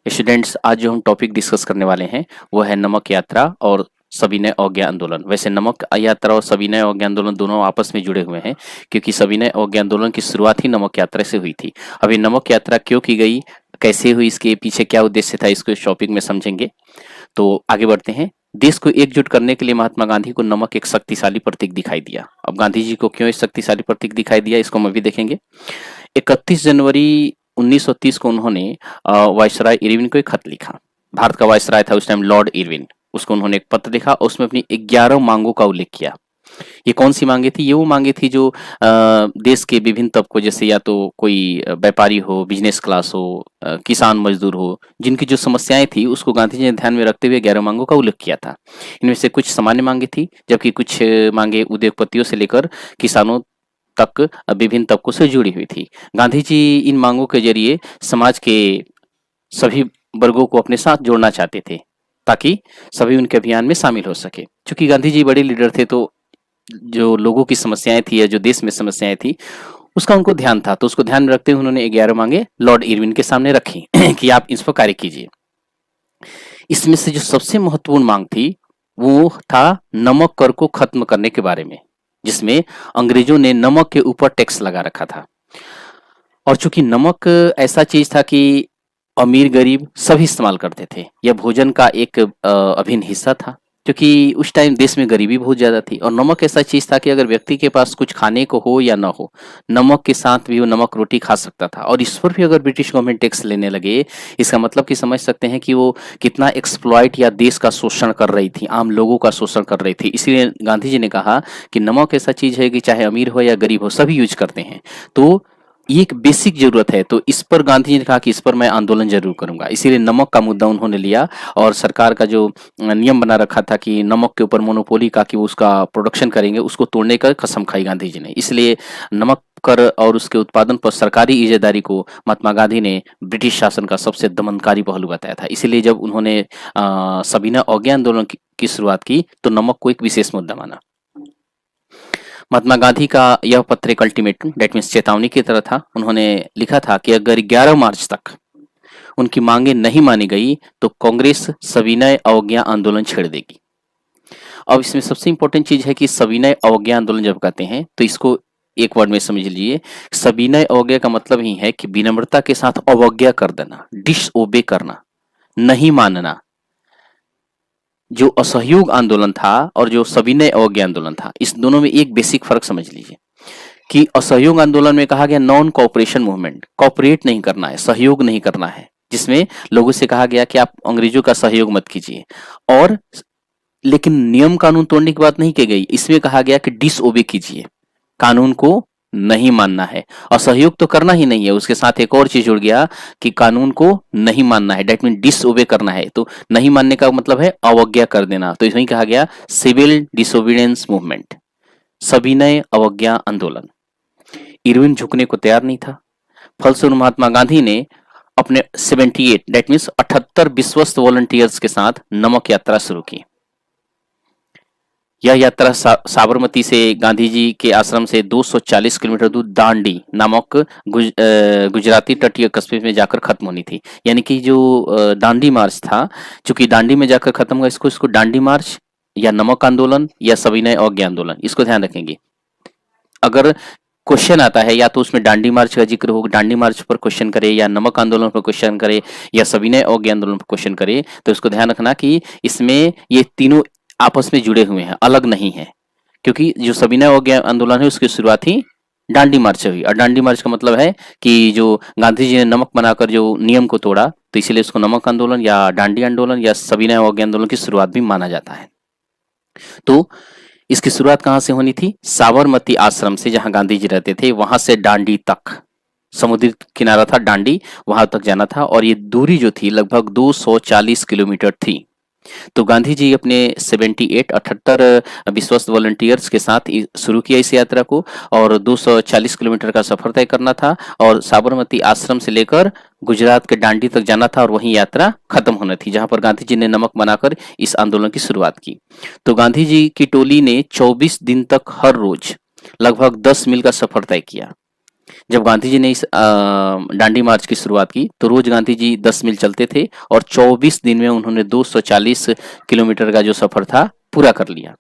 Students, आज जो हम टॉपिक डिस्कस करने वाले हैं वो है नमक यात्रा और सविनय अवज्ञा आंदोलन। वैसे नमक यात्रा और सविनय अवज्ञा आंदोलन दोनों आपस में जुड़े हुए हैं, क्योंकि सविनय अवज्ञा आंदोलन की शुरुआत ही नमक यात्रा से हुई थी। अभी नमक यात्रा क्यों की गई, कैसे हुई, इसके पीछे क्या उद्देश्य था, इसको इस टॉपिक में समझेंगे। तो आगे बढ़ते हैं। देश को एकजुट करने के लिए महात्मा गांधी को नमक एक शक्तिशाली प्रतीक दिखाई दिया। अब गांधी जी को क्यों एक शक्तिशाली प्रतीक दिखाई दिया, इसको हम अभी देखेंगे। 31 जनवरी 1930 को उन्होंने वायसराय इरविन को एक खत लिखा। भारत का वायसराय था उस टाइम लॉर्ड इरविन। उसको उन्होंने एक पत्र लिखा और उसमें अपनी 11 मांगों का उल्लेख किया। ये कौन सी मांगे थी? ये वो मांगे थी जो देश के विभिन्न तबकों, जैसे या तो कोई व्यापारी हो, बिजनेस क्लास हो, किसान मजदूर हो, जिनकी जो समस्याएं थी उसको गांधी जी ने ध्यान में रखते हुए 11 मांगों का उल्लेख किया था। इनमें से कुछ सामान्य मांगे थी, जबकि कुछ मांगे उद्योगपतियों से लेकर किसानों तक विभिन्न तबकों से जुड़ी हुई थी। गांधी जी इन मांगों के जरिए समाज के सभी वर्गों को अपने साथ जोड़ना चाहते थे, ताकि सभी उनके अभियान में शामिल हो सके। क्योंकि गांधी जी बड़े लीडर थे, तो जो लोगों की समस्याएं थी या जो देश में समस्याएं थी उसका उनको ध्यान था। तो उसको ध्यान में रखते हुए उन्होंने 11 मांगे लॉर्ड इरविन के सामने रखी कि आप इस पर कार्य कीजिए। इसमें से जो सबसे महत्वपूर्ण मांग थी वो था नमक कर को खत्म करने के बारे में, जिसमें अंग्रेजों ने नमक के ऊपर टैक्स लगा रखा था। और चूंकि नमक ऐसा चीज था कि अमीर गरीब सभी इस्तेमाल करते थे, यह भोजन का एक अभिन्न हिस्सा था, क्योंकि उस टाइम देश में गरीबी बहुत ज्यादा थी। और नमक ऐसा चीज था कि अगर व्यक्ति के पास कुछ खाने को हो या ना हो, नमक के साथ भी वो नमक रोटी खा सकता था। और इस पर भी अगर ब्रिटिश गवर्नमेंट टैक्स लेने लगे, इसका मतलब कि समझ सकते हैं कि वो कितना एक्सप्लॉइट या देश का शोषण कर रही थी, आम लोगों का शोषण कर रही थी। इसलिए गांधी जी ने कहा कि नमक ऐसा चीज है कि चाहे अमीर हो या गरीब हो, सभी यूज करते हैं, तो ये एक बेसिक जरूरत है। तो इस पर गांधी जी ने कहा कि इस पर मैं आंदोलन जरूर करूंगा। इसीलिए नमक का मुद्दा उन्होंने लिया और सरकार का जो नियम बना रखा था कि नमक के ऊपर मोनोपोली का कि वो उसका प्रोडक्शन करेंगे, उसको तोड़ने का कसम खाई गांधी जी ने। इसलिए नमक कर और उसके उत्पादन पर सरकारी इजादारी को महात्मा गांधी ने ब्रिटिश शासन का सबसे दमनकारी पहलू बताया था। इसलिए जब उन्होंने सविनय अवज्ञा आंदोलन की शुरुआत की तो नमक को एक विशेष मुद्दा माना। महात्मा गांधी का यह पत्र एक अल्टीमेटम, डेट मीन्स चेतावनी की तरह था। उन्होंने लिखा था कि अगर 11 मार्च तक उनकी मांगे नहीं मानी गई तो कांग्रेस सविनय अवज्ञा आंदोलन छेड़ देगी। अब इसमें सबसे इंपॉर्टेंट चीज है कि सविनय अवज्ञा आंदोलन जब कहते हैं तो इसको एक वर्ड में समझ लीजिए। सविनय अवज्ञा का मतलब ही है कि विनम्रता के साथ अवज्ञा कर देना, डिसओबे करना, नहीं मानना। जो असहयोग आंदोलन था और जो सविनय अवज्ञा आंदोलन था, इस दोनों में एक बेसिक फर्क समझ लीजिए कि असहयोग आंदोलन में कहा गया नॉन कोऑपरेशन मूवमेंट, कोऑपरेट नहीं करना है, सहयोग नहीं करना है, जिसमें लोगों से कहा गया कि आप अंग्रेजों का सहयोग मत कीजिए। और लेकिन नियम कानून तोड़ने की बात नहीं की गई, इसमें कहा गया कि डिसओबे कीजिए, कानून को नहीं मानना है। असहयोग तो करना ही नहीं है, उसके साथ एक और चीज जुड़ गया कि कानून को नहीं मानना है, डेट मीन डिसओबे करना है। तो नहीं मानने का मतलब है अवज्ञा कर देना। तो इसमें कहा गया सिविल डिसोबीडियंस मूवमेंट, सविनय अवज्ञा आंदोलन। इरविन झुकने को तैयार नहीं था। फलस्वरूप महात्मा गांधी ने अपने 78 डेट मीन्स 78 विश्वस्त वॉलंटियर्स के साथ नमक यात्रा शुरू की। यह यात्रा साबरमती से गांधी जी के आश्रम से 240 किलोमीटर दूर दांडी नामक गुजराती तटीय कस्बे में जाकर खत्म होनी थी। यानी कि जो दांडी मार्च था, चूंकि दांडी में जाकर खत्म हुआ, इसको दांडी मार्च या नमक आंदोलन या सविनय अवज्ञा आंदोलन, इसको ध्यान रखेंगे। अगर क्वेश्चन आता है या तो उसमें दांडी मार्च का जिक्र हो, दांडी मार्च पर क्वेश्चन करे, या नमक आंदोलन पर क्वेश्चन करे, या सविनय अवज्ञा आंदोलन पर क्वेश्चन करे, तो इसको ध्यान रखना कि इसमें ये तीनों आपस में जुड़े हुए हैं, अलग नहीं है। क्योंकि जो सविनय अवज्ञा आंदोलन है उसकी शुरुआत ही दांडी मार्च से हुई, और दांडी मार्च का मतलब है कि जो गांधी जी ने नमक बनाकर जो नियम को तोड़ा, तो इसीलिए उसको नमक आंदोलन या दांडी आंदोलन या सविनय अवज्ञा आंदोलन की शुरुआत भी माना जाता है। तो इसकी शुरुआत कहां से होनी थी? साबरमती आश्रम से, जहां गांधी जी रहते थे, वहां से दांडी तक, समुद्री किनारा था दांडी, वहां तक जाना था। और ये दूरी जो थी लगभग 240 किलोमीटर थी। तो गांधी जी अपने 78 विश्वस्त वॉलंटियर्स के साथ शुरू किया इस यात्रा को, और 240 किलोमीटर का सफर तय करना था, और साबरमती आश्रम से लेकर गुजरात के दांडी तक जाना था, और वहीं यात्रा खत्म होनी थी, जहां पर गांधी जी ने नमक बनाकर इस आंदोलन की शुरुआत की। तो गांधी जी की टोली ने 24 दिन तक हर रोज लगभग 10 मील का सफर तय किया। जब गांधी जी ने इस दांडी मार्च की शुरुआत की तो रोज गांधी जी 10 मील चलते थे और 24 दिन में उन्होंने 240 किलोमीटर का जो सफर था पूरा कर लिया।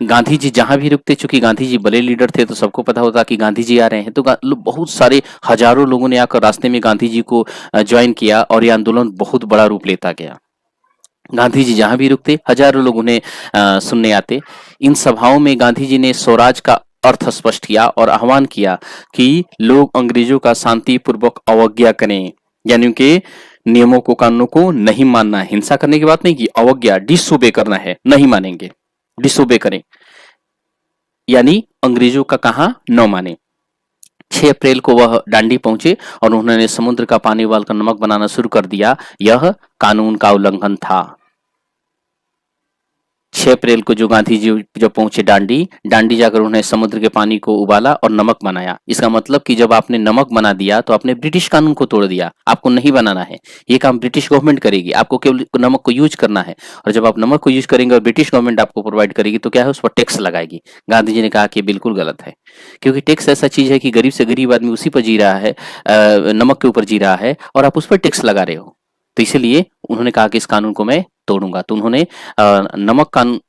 गांधी जी जहां भी रुकते, चूंकि गांधी जी बड़े लीडर थे तो सबको पता होता कि गांधी जी आ रहे हैं, तो बहुत सारे हजारों लोगों ने आकर रास्ते में गांधी जी को ज्वाइन किया और यह आंदोलन बहुत बड़ा रूप लेता गया। गांधी जी जहां भी रुकते हजारों लोग उन्हें सुनने आते। इन सभाओं में गांधी जी ने स्वराज का अर्थ स्पष्ट किया और आह्वान किया कि लोग अंग्रेजों का शांतिपूर्वक अवज्ञा करें, यानी कि नियमों को, कानूनों को नहीं मानना है। हिंसा करने की बात नहीं की, अवज्ञा, डिसोबे करना है, नहीं मानेंगे, डिसोबे करें, यानी अंग्रेजों का कहा न माने। 6 अप्रैल को वह डांडी पहुंचे और उन्होंने समुद्र का पानी उबालकर नमक बनाना शुरू कर दिया। यह कानून का उल्लंघन था। 6 अप्रैल को जो गांधी जी जब पहुंचे डांडी जाकर उन्होंने समुद्र के पानी को उबाला और नमक बनाया। इसका मतलब कि जब आपने नमक बना दिया तो आपने ब्रिटिश कानून को तोड़ दिया। आपको नहीं बनाना है, ये काम ब्रिटिश गवर्नमेंट करेगी, आपको केवल नमक को यूज करना है। और जब आप नमक को यूज करेंगे और ब्रिटिश गवर्नमेंट आपको प्रोवाइड करेगी तो क्या है, उस पर टैक्स लगाएगी। गांधी जी ने कहा कि बिल्कुल गलत है, क्योंकि टैक्स ऐसा चीज है कि गरीब से गरीब आदमी उसी पर जी रहा है, नमक के ऊपर जी रहा है, और आप उस पर टैक्स लगा रहे हो। तो इसीलिए उन्होंने कहा कि इस कानून को मैं तोड़ूंगा। तो उन्होंने नमक कानून,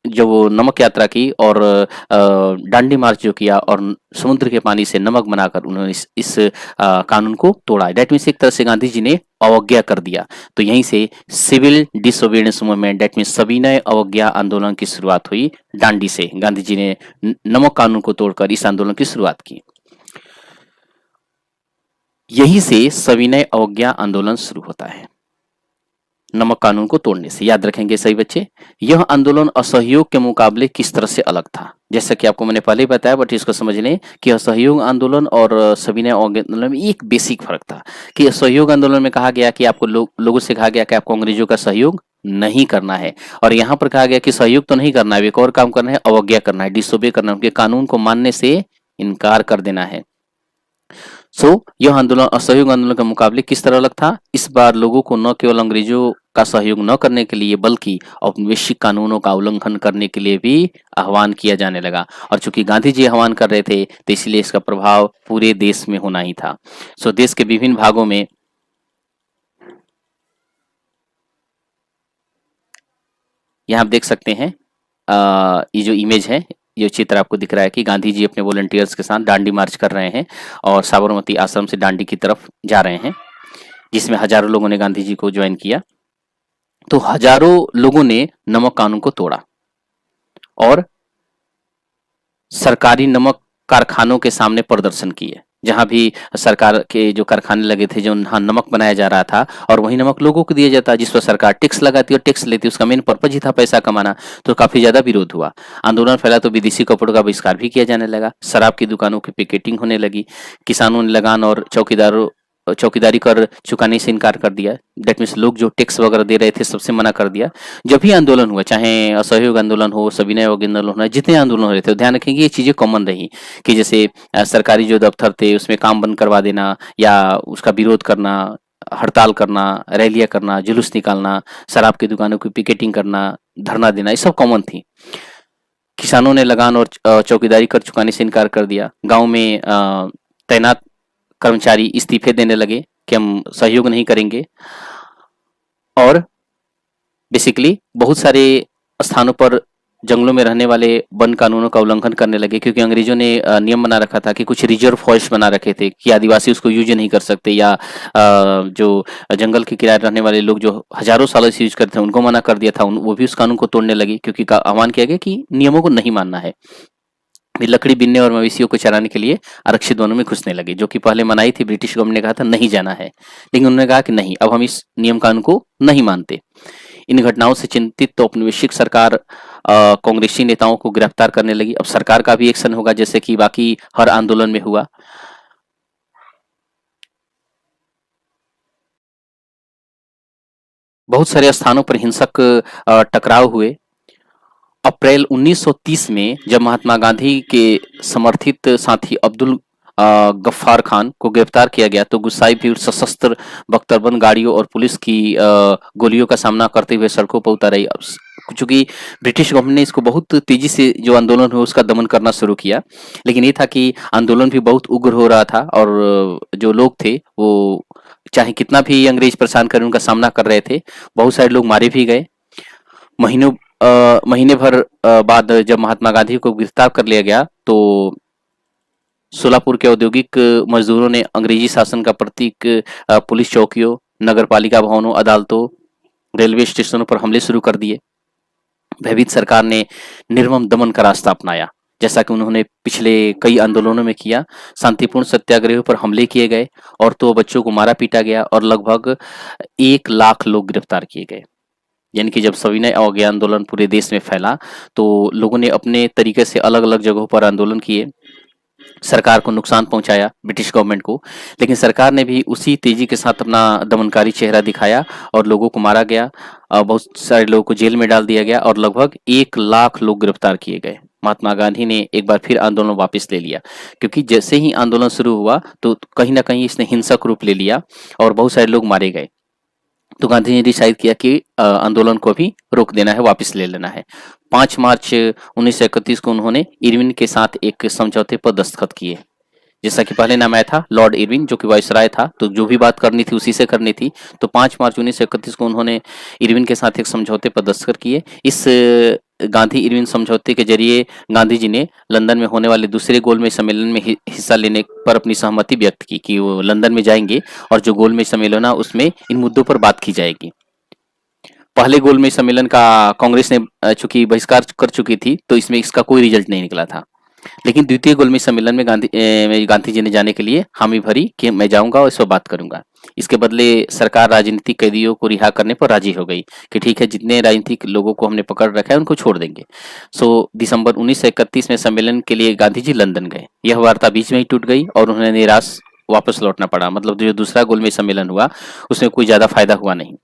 जो वो नमक यात्रा की और दांडी मार्च जो किया और समुद्र के पानी से नमक बनाकर उन्होंने इस कानून को तोड़ा। दैट मीन्स एक तरह से गांधी जी ने अवज्ञा कर दिया। तो यहीं से civil disobedience movement, that means सविनय अवज्ञा आंदोलन की शुरुआत हुई दांडी से। गांधी जी ने नमक कानून को तोड़कर इस आंदोलन की शुरुआत की। यहीं से सविनय अवज्ञा आंदोलन शुरू होता है, नमक कानून को तोड़ने से। याद रखेंगे सही बच्चे। यह आंदोलन असहयोग के मुकाबले किस तरह से अलग था, जैसा कि आपको मैंने पहले ही बताया, बट इसको समझ लें कि असहयोग आंदोलन और सविनय आंदोलन में एक बेसिक फर्क था कि असहयोग आंदोलन में कहा गया कि आपको लोगों से कहा गया कि आपको अंग्रेजों का सहयोग नहीं करना है, और यहाँ पर कहा गया कि सहयोग तो नहीं करना है, एक और काम करना है, अवज्ञा करना है, डिसोबे करना है, उनके कानून को मानने से इनकार कर देना है। यह आंदोलन असहयोग आंदोलन के मुकाबले किस तरह अलग था। इस बार लोगों को न केवल अंग्रेजों का सहयोग न करने के लिए बल्कि औपनिवेशिक कानूनों का उल्लंघन करने के लिए भी आह्वान किया जाने लगा। और चूंकि गांधी जी आह्वान कर रहे थे तो इसलिए इसका प्रभाव पूरे देश में होना ही था। देश के विभिन्न भागों में यहाँ आप देख सकते हैं, ये जो इमेज है, ये चित्र आपको दिख रहा है कि गांधी जी अपने वॉलंटियर्स के साथ दांडी मार्च कर रहे हैं और साबरमती आश्रम से दांडी की तरफ जा रहे हैं, जिसमें हजारों लोगों ने गांधी जी को ज्वाइन किया। तो हजारों लोगों ने नमक कानून को तोड़ा और सरकारी नमक कारखानों के सामने प्रदर्शन किए। जहां भी सरकार के जो कारखाने लगे थे, जो नमक बनाया जा रहा था, और वही नमक लोगों को दिया जाता, जिस पर सरकार टैक्स लगाती और टैक्स लेती, उसका मेन पर्पज ही था पैसा कमाना। तो काफी ज्यादा विरोध हुआ, आंदोलन फैला, तो विदेशी कपड़ों का बहिष्कार भी किया जाने लगा, शराब की दुकानों की पिकेटिंग होने लगी, किसानों ने लगान और चौकीदारी कर चुकाने से इनकार कर दिया। दैट मीन्स लोग जो टैक्स वगैरह दे रहे थे सबसे मना कर दिया। जब भी आंदोलन हुआ, चाहे असहयोग आंदोलन हो, सविनय आंदोलन हो, जितने आंदोलन हो रहे थे, तो ध्यान रखेंगे ये चीजें कॉमन रही कि जैसे सरकारी जो दफ्तर थे उसमें काम बंद करवा देना या उसका विरोध करना, हड़ताल करना, रैलियां करना, जुलूस निकालना, शराब की दुकानों की पिकेटिंग करना, धरना देना, ये सब कॉमन थी। किसानों ने लगान और चौकीदारी कर चुकाने से इनकार कर दिया। गाँव में तैनात कर्मचारी इस्तीफे देने लगे कि हम सहयोग नहीं करेंगे, और बेसिकली बहुत सारे स्थानों पर जंगलों में रहने वाले वन कानूनों का उल्लंघन करने लगे, क्योंकि अंग्रेजों ने नियम बना रखा था कि कुछ रिजर्व फॉरेस्ट बना रखे थे कि आदिवासी उसको यूज नहीं कर सकते, या जो जंगल के किनारे रहने वाले लोग जो हजारों सालों से यूज करते हैं उनको मना कर दिया था, वो भी उस कानून को तोड़ने लगे, क्योंकि आह्वान किया गया कि नियमों को नहीं मानना है। लकड़ी बीनने और मवेशियों को चराने के लिए आरक्षित वनों में घुसने लगे, जो कि पहले मनाही थी, ब्रिटिश गवर्नमेंट ने कहा था नहीं जाना है, लेकिन उन्होंने कहा कि नहीं, अब हम इस नियम कानून को नहीं मानते। इन घटनाओं से चिंतित तो औपनिवेशिक सरकार कांग्रेसी नेताओं को गिरफ्तार करने लगी। अब सरकार का भी एक्शन होगा, जैसे कि बाकी हर आंदोलन में हुआ। बहुत सारे स्थानों पर हिंसक टकराव हुए। अप्रैल 1930 में जब महात्मा गांधी के समर्थित साथी गफ्फार खान को गिरफ्तार किया गया तो गुस्साई भीड़ सशस्त्र बख्तरबंद गाड़ियों और पुलिस की गोलियों का सामना करते हुए सड़कों पर उतर आई। अब चूंकि ब्रिटिश गवर्नमेंट ने इसको बहुत तेजी से जो आंदोलन हुआ उसका दमन करना शुरू किया, लेकिन ये था कि आंदोलन भी बहुत उग्र हो रहा था और जो लोग थे वो चाहे कितना भी अंग्रेज परेशान करें उनका सामना कर रहे थे। बहुत सारे लोग मारे भी गए। महीनों महीने भर बाद जब महात्मा गांधी को गिरफ्तार कर लिया गया तो सोलापुर के औद्योगिक मजदूरों ने अंग्रेजी शासन का प्रतीक पुलिस चौकियों, नगरपालिका भवनों, अदालतों, रेलवे स्टेशनों पर हमले शुरू कर दिए। भयभीत सरकार ने निर्मम दमन का रास्ता अपनाया, जैसा कि उन्होंने पिछले कई आंदोलनों में किया। शांतिपूर्ण सत्याग्रहों पर हमले किए गए, औरतों बच्चों को मारा पीटा गया और लगभग 1 लाख लोग गिरफ्तार किए गए। यानी कि जब सविनय अवज्ञा आंदोलन पूरे देश में फैला तो लोगों ने अपने तरीके से अलग अलग जगहों पर आंदोलन किए, सरकार को नुकसान पहुंचाया, ब्रिटिश गवर्नमेंट को, लेकिन सरकार ने भी उसी तेजी के साथ अपना दमनकारी चेहरा दिखाया और लोगों को मारा गया, बहुत सारे लोगों को जेल में डाल दिया गया और लगभग 1 लाख लोग गिरफ्तार किए गए। महात्मा गांधी ने एक बार फिर आंदोलन वापस ले लिया, क्योंकि जैसे ही आंदोलन शुरू हुआ तो कहीं ना कहीं इसने हिंसक रूप ले लिया और बहुत सारे लोग मारे गए। तो गांधी ने डिसाइड किया कि आंदोलन को भी रोक देना है, वापस ले लेना है। 5 मार्च 1931 को उन्होंने इरविन के साथ एक समझौते पर दस्तखत किए। जैसा कि पहले नाम आया था लॉर्ड इरविन, जो कि वायसराय था, तो जो भी बात करनी थी उसी से करनी थी। तो 5 मार्च 1931 को उन्होंने इरविन के साथ एक समझौते पर दस्तखत किए। इस गांधी इरविन समझौते के जरिए गांधी जी ने लंदन में होने वाले दूसरे गोलमेज सम्मेलन में हिस्सा लेने पर अपनी सहमति व्यक्त की कि वो लंदन में जाएंगे और जो गोलमेज सम्मेलन है उसमें इन मुद्दों पर बात की जाएगी। पहले गोलमेज सम्मेलन का कांग्रेस ने चूंकि बहिष्कार कर चुकी थी तो इसमें इसका कोई रिजल्ट नहीं निकला था, लेकिन द्वितीय गोलमेज सम्मेलन में गांधी जी ने जाने के लिए हामी भरी कि मैं जाऊंगा और इस पर बात करूंगा। इसके बदले सरकार राजनीतिक कैदियों को रिहा करने पर राजी हो गई कि ठीक है, जितने राजनीतिक लोगों को हमने पकड़ रखा है उनको छोड़ देंगे। दिसंबर 1931 में सम्मेलन के लिए गांधी जी लंदन गए। यह वार्ता बीच में ही टूट गई और उन्हें निराश वापस लौटना पड़ा। मतलब जो दूसरा गोलमेज सम्मेलन हुआ उसमें कोई ज्यादा फायदा हुआ नहीं।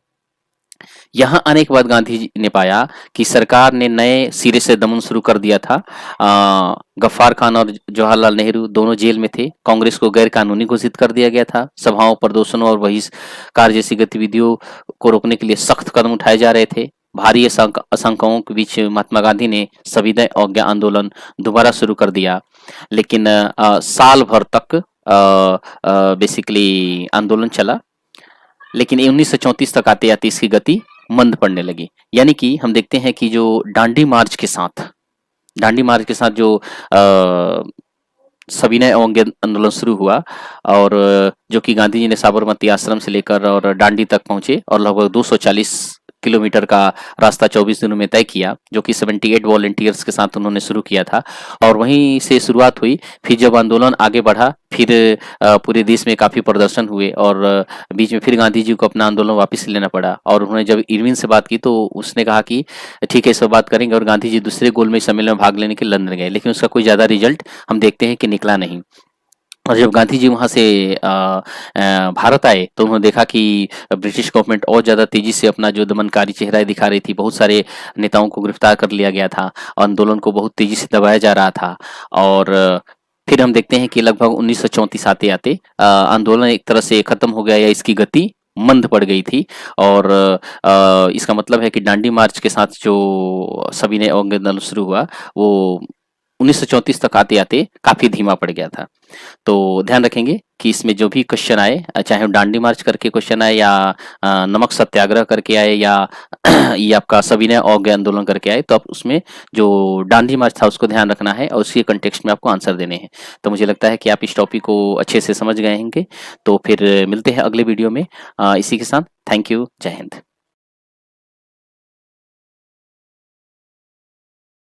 यहाँ आने के बाद गांधी जी ने पाया कि सरकार ने नए सिरे से दमन शुरू कर दिया था। गफ्फार खान और जवाहरलाल नेहरू दोनों जेल में थे। कांग्रेस को गैर कानूनी घोषित कर दिया गया था। सभाओं, प्रदर्शनों और बहिष्कार जैसी गतिविधियों को रोकने के लिए सख्त कदम उठाए जा रहे थे। भारी आशंकाओं के बीच महात्मा गांधी ने सविनय अवज्ञा आंदोलन दोबारा शुरू कर दिया, लेकिन साल भर तक बेसिकली आंदोलन चला। लेकिन 1934 तक आते आते इसकी गति मंद पड़ने लगी। यानी कि हम देखते हैं कि जो दांडी मार्च के साथ जो सविनय अवज्ञा आंदोलन शुरू हुआ और जो कि गांधी जी ने साबरमती आश्रम से लेकर और दांडी तक पहुंचे और लगभग 240 किलोमीटर का रास्ता 24 दिनों में तय किया, जो कि 78 वॉलंटियर्स के साथ उन्होंने शुरू किया था और वहीं से शुरुआत हुई। फिर जब आंदोलन आगे बढ़ा, फिर पूरे देश में काफी प्रदर्शन हुए और बीच में फिर गांधी जी को अपना आंदोलन वापस लेना पड़ा। और उन्होंने जब इरविन से बात की तो उसने कहा कि ठीक है, इस पर बात करेंगे, और गांधी जी दूसरे गोलमेज सम्मेलन में भाग लेने के लंदन गए, लेकिन उसका कोई ज्यादा रिजल्ट हम देखते हैं कि निकला नहीं। और जब गांधी जी वहां से भारत आए तो उन्होंने देखा कि ब्रिटिश गवर्नमेंट और ज्यादा तेजी से अपना जो दमनकारी चेहरा दिखा रही थी। बहुत सारे नेताओं को गिरफ्तार कर लिया गया था, आंदोलन को बहुत तेजी से दबाया जा रहा था। और फिर हम देखते हैं कि लगभग 1934 आते आते आंदोलन एक तरह से खत्म हो गया या इसकी गति मंद पड़ गई थी। और इसका मतलब है कि दांडी मार्च के साथ जो सविनय अवज्ञा आंदोलन शुरू हुआ वो 1934 तक आते आते काफी धीमा पड़ गया था। तो ध्यान रखेंगे कि इसमें जो भी क्वेश्चन आए, चाहे दांडी मार्च करके क्वेश्चन आए या नमक सत्याग्रह करके आए या ये आपका सविनय अवज्ञा आंदोलन करके आए, तो आप उसमें जो दांडी मार्च था उसको ध्यान रखना है और उसी कंटेक्स्ट में आपको आंसर देने हैं। तो मुझे लगता है कि आप इस टॉपिक को अच्छे से समझ गए होंगे। तो फिर मिलते हैं अगले वीडियो में इसी के साथ। Thank you. जय हिंद।